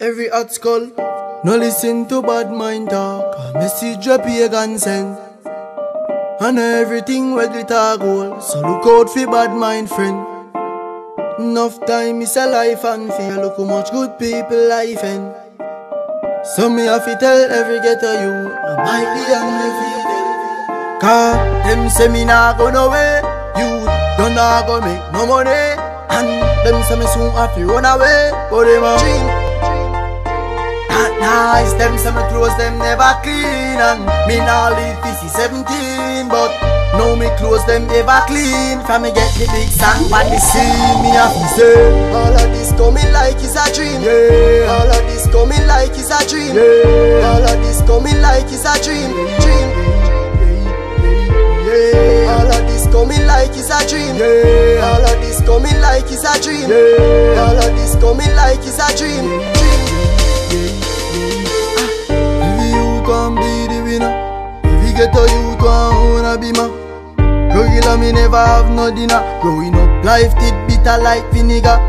Every hot skull, no listen to bad mind talk. A message a pagan send. And everything where glitter gold, so look out for bad mind friend. Enough time is a life and fear. Look how much good people life end. So me have to tell every ghetto you, no might be and every day. Cause them say me nah go nowhere. You don't nah go make no money. And them say me soon have to run away. But them a dream. Not nice, them say me clothes them never clean. And me nah live this is 17. But now me clothes them ever clean. From me get the big song but me see me have to say all of this coming like it's a dream. Yeah. All of this coming like it's a dream. Yeah. All of this coming like it's a dream. Dream. Yeah. All of this coming like it's a dream. Yeah. All of this coming like it's a dream. Yeah. All of this coming like it's a dream. Dream. If you can be the winner, if you get a youth wanna be ma. Regular me never have no dinner. Growing up life did bitter like vinegar.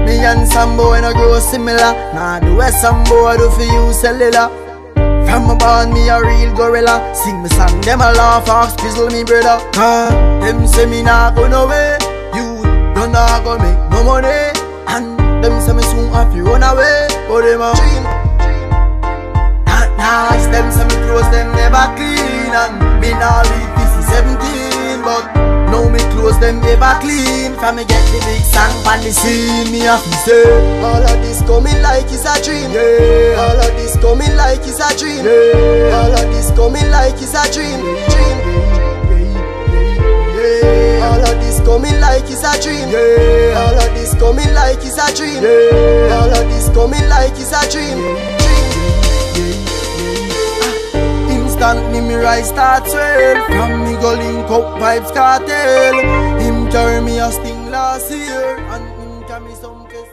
Me and some boy no grow similar. Nah the way some boy do for you cellular. From a born me a real gorilla. Sing me song them a laugh off pizzle me brother. Them say me nah go nowhere. You don't nah go make no money. And them say me soon have to run away. But them a dream. Not nice. Them say me clothes them never clean. And me nah live this is 17. But now me clothes them ever clean. From me get the big song pan the scene. Me have to say all of this coming like it's a dream. Yeah. All of this coming like it's a dream. Yeah. All of this coming like it's a dream. Dream. Yeah. All of this coming like it's a dream. Yeah. All of this coming like it's a dream. Yeah. All of this coming like it's a dream. Instantly me rise start swell. From me go link up Vybz Kartel. Him carry me a sting last year. And him carry me some fest.